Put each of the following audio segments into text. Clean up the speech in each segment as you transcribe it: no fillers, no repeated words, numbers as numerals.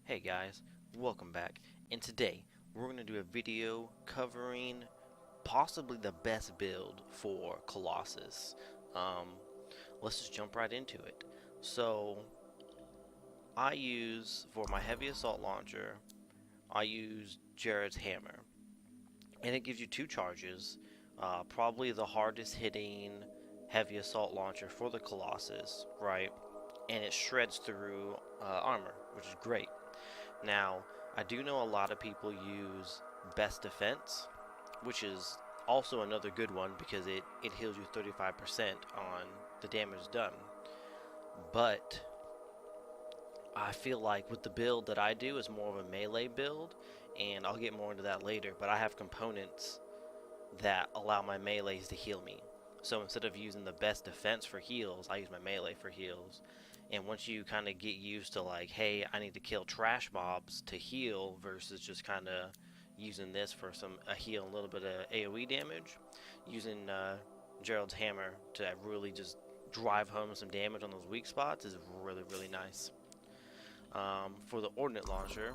Hey guys, welcome back. And today we're going to do a video covering possibly the best build for Colossus. Um, let's just jump right into it. So I use for my heavy assault launcher, I use Jared's hammer, and it gives you two charges. Probably the hardest hitting heavy assault launcher for the Colossus, right? And it shreds through armor, which is great. Now, I do know a lot of people use Best Defense, which is also another good one because it heals you 35% on the damage done. But I feel like with the build that I do is more of a melee build, and I'll get more into that later, but I have components that allow my melees to heal me. So instead of using the Best Defense for heals, I use my melee for heals. And once you kind of get used to like, hey, I need to kill trash mobs to heal versus just kind of using this for a heal and a little bit of AoE damage, using Gerald's hammer to really just drive home some damage on those weak spots is really nice. For the ordnance launcher,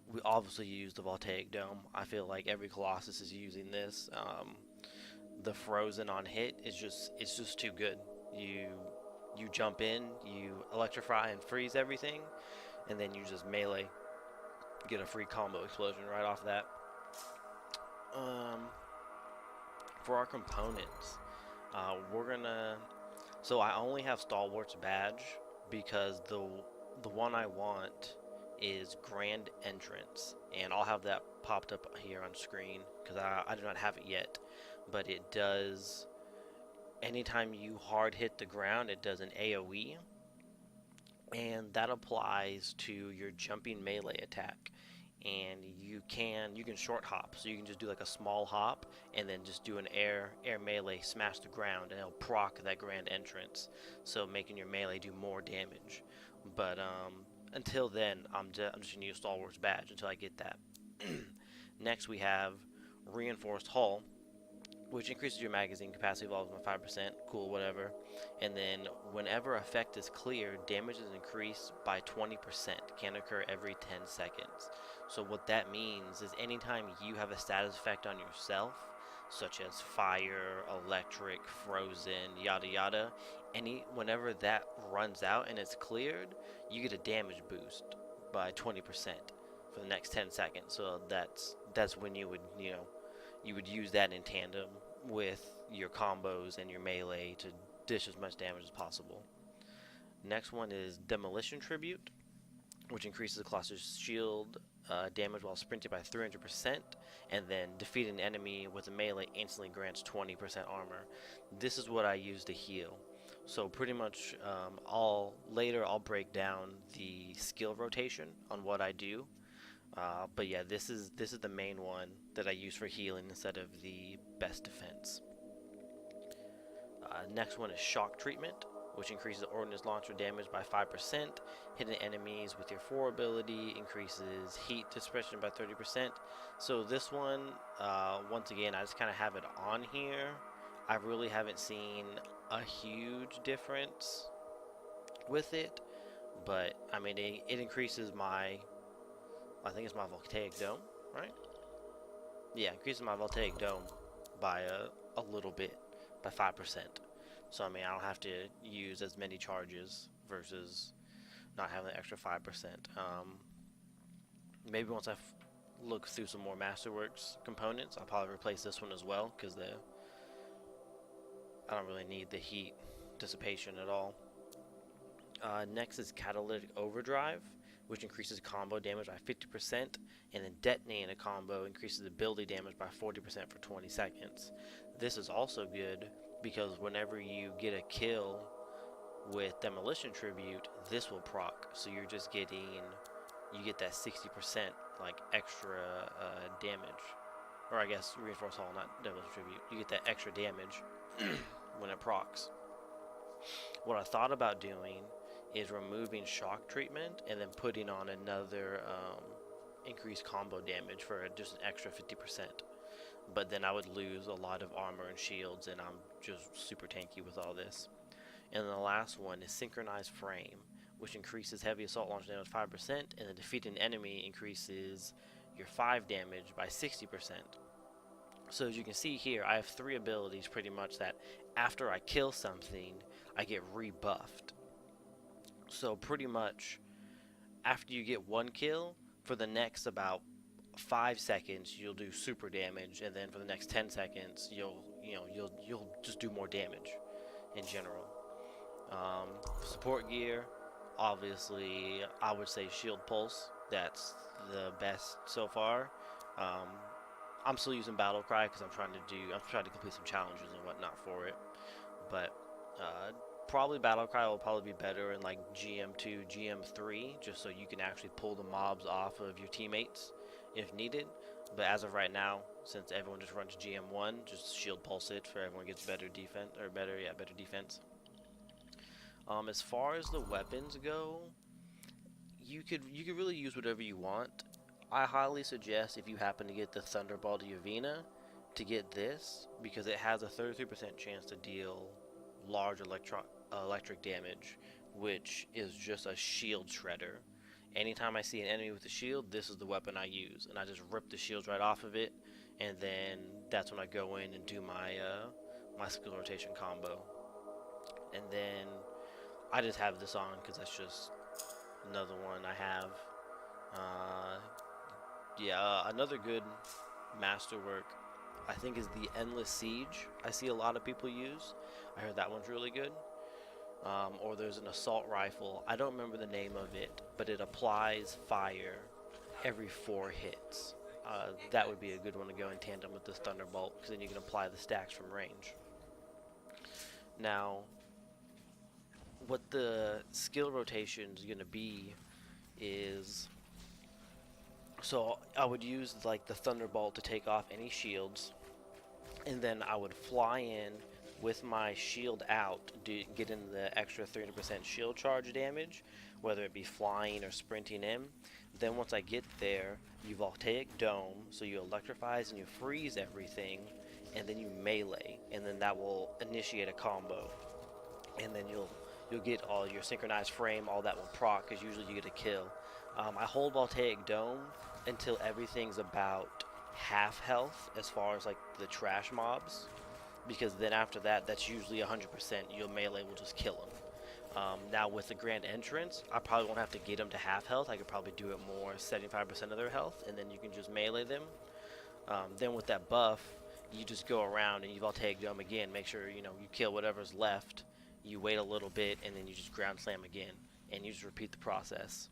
we obviously use the voltaic dome. I feel like every Colossus is using this. The frozen on hit is just too good. You jump in, you electrify and freeze everything, and then you just melee, get a free combo explosion right off that. Um, for our components, we're gonna. So I only have Stalwart's badge because the one I want is Grand Entrance, and I'll have that popped up here on screen because I do not have it yet, but it does. Anytime you hard hit the ground, it does an AoE, and that applies to your jumping melee attack. And you can short hop, so you can just do like a small hop and then just do an air melee, smash the ground, and it'll proc that grand entrance, so making your melee do more damage. But until then, I'm just gonna use Stalwart's badge until I get that. Next we have reinforced hull, which increases your magazine capacity volume by 5%, cool, whatever. And then whenever effect is cleared, damage is increased by 20%, can occur every 10 seconds. So what that means is anytime you have a status effect on yourself, such as fire, electric, frozen, yada yada, whenever that runs out and it's cleared, you get a damage boost by 20% for the next 10 seconds. So that's when you would use that in tandem with your combos and your melee to dish as much damage as possible. Next one is Demolition Tribute, which increases the Colossus shield damage while sprinting by 300%, and then defeat an enemy with a melee instantly grants 20% armor. This is what I use to heal. So pretty much, I'll break down the skill rotation on what I do. But yeah, this is the main one that I use for healing instead of the best defense. Next one is shock treatment, which increases ordnance launcher damage by 5%. Hitting enemies with your 4 ability increases heat dispersion by 30%. So this one, once again, I just kind of have it on here. I really haven't seen a huge difference with it, but I mean, it increases I think it's my voltaic dome, right? Yeah, increases my voltaic dome by a little bit, by 5%. So I mean, I don't have to use as many charges versus not having the extra 5%. Maybe once I look through some more Masterworks components, I'll probably replace this one as well because I don't really need the heat dissipation at all. Next is Catalytic Overdrive, which increases combo damage by 50%, and then detonating a combo increases ability damage by 40% for 20 seconds. This is also good because whenever you get a kill with Demolition Tribute, this will proc, so you get that 60% like extra damage. Or I guess Reinforced Hull, not Demolition Tribute. You get that extra damage when it procs. What I thought about doing is removing shock treatment and then putting on another increased combo damage for just an extra 50%. But then I would lose a lot of armor and shields, and I'm just super tanky with all this. And then the last one is Synchronized Frame, which increases heavy assault launch damage 5%, and the defeated enemy increases your 5 damage by 60%. So as you can see here, I have 3 abilities pretty much that after I kill something, I get rebuffed. So pretty much after you get 1 kill, for the next about 5 seconds you'll do super damage, and then for the next 10 seconds you'll just do more damage in general. Support gear, obviously I would say shield pulse. That's the best so far. um, I'm still using battle cry because I'm trying to complete some challenges and whatnot for it, but probably battle cry will probably be better in like GM2 GM3, just so you can actually pull the mobs off of your teammates if needed. But as of right now, since everyone just runs GM1, just shield pulse it for everyone gets better defense, or better defense. As far as the weapons go, you could really use whatever you want. I highly suggest, if you happen to get the Thunderbolt Yavina, to get this because it has a 33% chance to deal large electric damage, which is just a shield shredder. Anytime I see an enemy with a shield, this is the weapon I use, and I just rip the shields right off of it, and then that's when I go in and do my my skill rotation combo. And then I just have this on because that's just another one I have. Another good Masterwork, I think, is the Endless Siege. I see a lot of people use. I heard that one's really good. Or there's an assault rifle. I don't remember the name of it, but it applies fire every 4 hits. That would be a good one to go in tandem with this Thunderbolt, because then you can apply the stacks from range. Now, what the skill rotation is going to be is, so I would use like the Thunderbolt to take off any shields, and then I would fly in with my shield out, get in the extra 300% shield charge damage, whether it be flying or sprinting in. Then once I get there, you voltaic dome, so you electrifies and you freeze everything, and then you melee, and then that will initiate a combo, and then you'll get all your synchronized frame, all that will proc, because usually you get a kill. I hold voltaic dome until everything's about half health as far as like the trash mobs, because then after that, that's usually 100%. Your melee will just kill them. Now with the grand entrance, I probably won't have to get them to half health. I could probably do it more 75% of their health, and then you can just melee them. Then with that buff, you just go around and you voltaic dome again. Make sure you kill whatever's left. You wait a little bit, and then you just ground slam again, and you just repeat the process.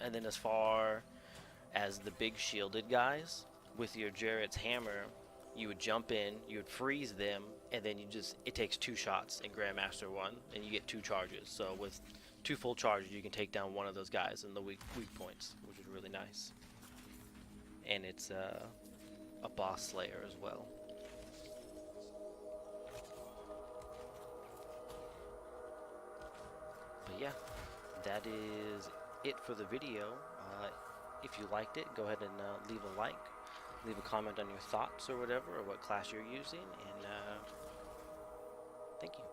And then as far as the big shielded guys, with your Jarrett's hammer, you would jump in, you would freeze them, and then it takes 2 shots in Grandmaster 1, and you get 2 charges. So with 2 full charges, you can take down one of those guys in the weak points, which is really nice. And it's a boss slayer as well. But yeah, that is it for the video. If you liked it, go ahead and leave a like, leave a comment on your thoughts or whatever, or what class you're using, and thank you.